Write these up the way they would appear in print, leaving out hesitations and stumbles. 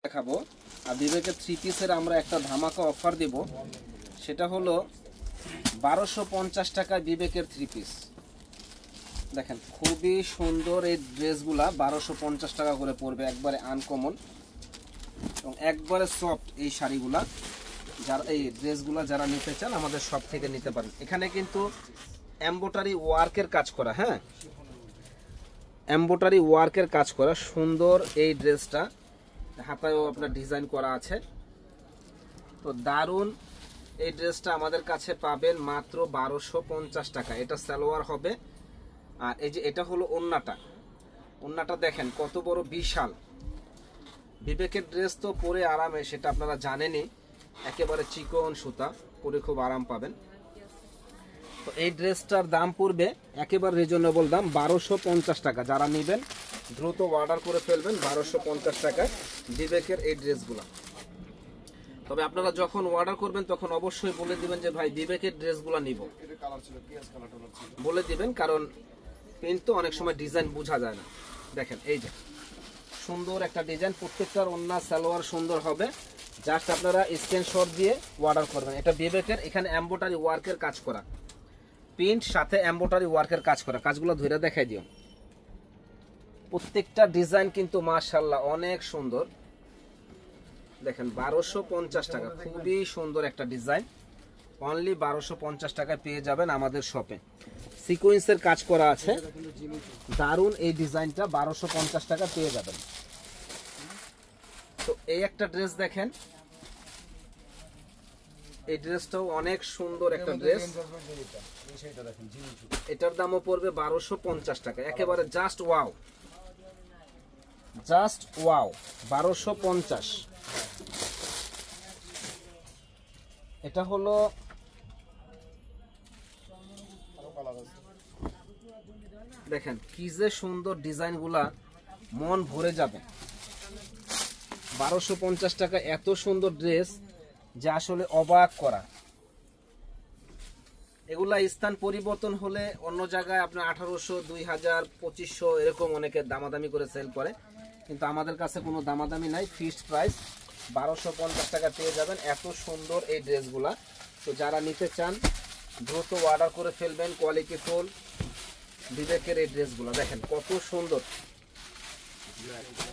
দেখাবো আর বিবেকের থ্রি পিসের আমরা একটা ধামাকা অফার দেব, সেটা হলো 1250 টাকায় বিবেকের থ্রি পিস। দেখেন খুবই সুন্দর এই ড্রেসগুলা 1250 টাকা করে পড়বে, একবারে আনকমন এবং একবারে সফট এই শাড়িগুলা। যারা এই ড্রেসগুলা যারা নিতে চান আমাদের শপ থেকে নিতে পারেন। এখানে কিন্তু এমব্রয়ডারি ওয়ার্কের কাজ করা, হ্যাঁ এমব্রয়ডারি ওয়ার্কের কাজ করা সুন্দর এই ড্রেসটা, হাতায়ও আপনার ডিজাইন করা আছে। তো দারুন এই ড্রেসটা আমাদের কাছে পাবেন মাত্র 1250 টাকা। এটা সালোয়ার হবে আর এই যে এটা হলো ওন্নাটা। ওন্নাটা দেখেন কত বড় বিশাল। বিবেকের ড্রেস তো পরে আরামে, সেটা আপনারা জানেনই, একেবারে চিকন সুতা, পরে খুব আরাম পাবেন। তো এই ড্রেসটার দাম পড়বে একেবারে রিজনেবল দাম 1250 টাকা। যারা নেবেন দ্রুত অর্ডার করে ফেলবেন 1250 টাকায় বিবেকের এই ড্রেসগুলো। তবে আপনারা যখন অর্ডার করবেন তখন অবশ্যই বলে দিবেন যে ভাই বিবেকের ড্রেসগুলো নিব, বলে দিবেন, কারণ প্রিন্ট তো অনেক সময় ডিজাইন বোঝা যায় না। দেখেন এই যে সুন্দর একটা ডিজাইন, প্রত্যেকটার ওন্না সালোয়ার সুন্দর হবে। জাস্ট আপনারা স্ক্রিনশট দিয়ে অর্ডার করবেন। এটা বিবেকের, এখানে এমব্রয়ডারি ওয়ার্কের কাজ করা, প্রিন্ট সাথে এমব্রয়ডারি ওয়ার্কের কাজ করা। কাজগুলো ধরে দেখাই দিও। প্রত্যেকটা ডিজাইন কিন্তু মাশাআল্লাহ অনেক সুন্দর। দেখেন 1250 টাকা, খুবই সুন্দর একটা ডিজাইন। অনলি 1250 টাকায় পেয়ে যাবেন আমাদের শপে। সিকোয়েন্সের কাজ করা আছে, দারুন এই ডিজাইনটা 1250 টাকা পেয়ে যাবেন। তো এই একটা ড্রেস দেখেন, এই ড্রেসটাও অনেক সুন্দর একটা ড্রেস। এটার দামও পড়বে 1250 টাকা। একেবারে জাস্ট ওয়াও, জাস্ট ওয়াও, 1250। এটা হলো দেখেন কি যে সুন্দর ডিজাইন গুলা, মন ভরে যাবে। 1250 টাকা এত সুন্দর ড্রেস যে আসলে অবাক করা। এগুলা স্থান পরিবর্তন হলে অন্য জায়গায় আপনার 1800, 2000, 2500 এরকম অনেকে দামাদামি করে সেল করে, কিন্তু আমাদের কাছে কোনো দামাদামি নাই। ফিক্সড প্রাইস 1250 টাকা পেয়ে যাবেন এত সুন্দর এই ড্রেসগুলা। তো যারা নিতে চান দ্রুত অর্ডার করে ফেলবেন। কোয়ালিটি ফুল বিবেকের এই ড্রেসগুলো দেখেন কত সুন্দর,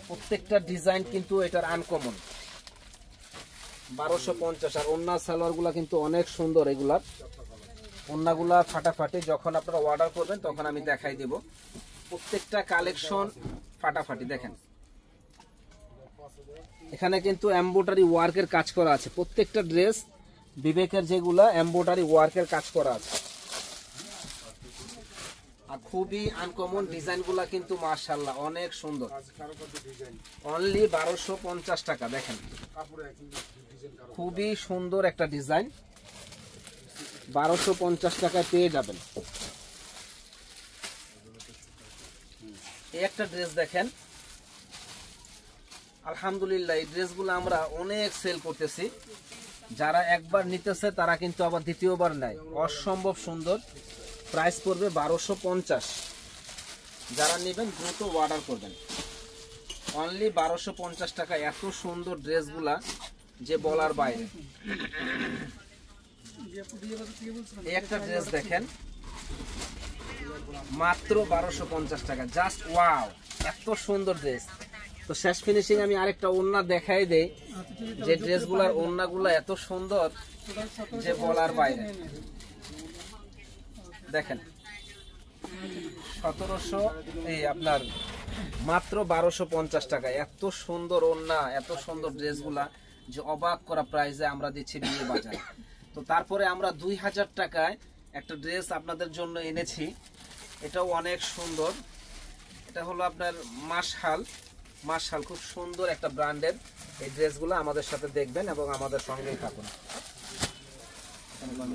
প্রত্যেকটা ডিজাইন কিন্তু এটার আনকমন। 1250। আর ওন্না সালোয়ার গুলা কিন্তু অনেক সুন্দর। এগুলার ওন্নাগুলা ফাটাফাটি, যখন আপনারা অর্ডার করবেন তখন আমি দেখাই দেব। প্রত্যেকটা কালেকশন ফাটাফাটি। দেখেন এখানে কিন্তু এমব্রয়ডারি ওয়ার্কের কাজ করা আছে। প্রত্যেকটা ড্রেস বিবেকের যেগুলা এমব্রয়ডারি ওয়ার্কের কাজ করা আছে, আর খুবই আনকমন ডিজাইনগুলা কিন্তু মাশাআল্লাহ অনেক সুন্দর। অনলি 1250 টাকা। দেখেন খুবই সুন্দর একটা ডিজাইন, 1250 টাকায় পেয়ে যাবেন। এই একটা ড্রেস দেখেন, আলহামদুলিল্লাহ এই ড্রেসগুলো আমরা অনেক সেল করতেছি। যারা একবার নিতেছে তারা কিন্তু আবার দ্বিতীয়বার নেয়। অসম্ভব সুন্দর, প্রাইস পড়বে 1250। যারা নেবেন দ্রুত অর্ডার করবেন। অনলি 1250 টাকা এত সুন্দর ড্রেসগুলা যে বলার বাইরে। এই একটা ড্রেস দেখেন মাত্র 1250 টাকা, জাস্ট ওয়াও, এত সুন্দর ড্রেস। তো শেষ ফিনিশিং আমি আরেকটা ওন্না দেখাই দেই, যে ড্রেসগুলার ওন্নাগুলা এত সুন্দর যে বলার বাইরে। দেখেন 1700, এই আপনার মাত্র 1250 টাকা, এত সুন্দর ওন্না, এত সুন্দর ড্রেসগুলা যে অবাক করা প্রাইসে আমরা দিচ্ছি বিয়ে বাজারে। তো তারপরে আমরা 2000 টাকায় একটা ড্রেস আপনাদের জন্য এনেছি, এটাও অনেক সুন্দর। এটা হলো আপনার মাশাল, খুব সুন্দর একটা ব্র্যান্ডের এই ড্রেসগুলো। আমাদের সাথে দেখবেন এবং আমাদের সঙ্গেই থাকুন।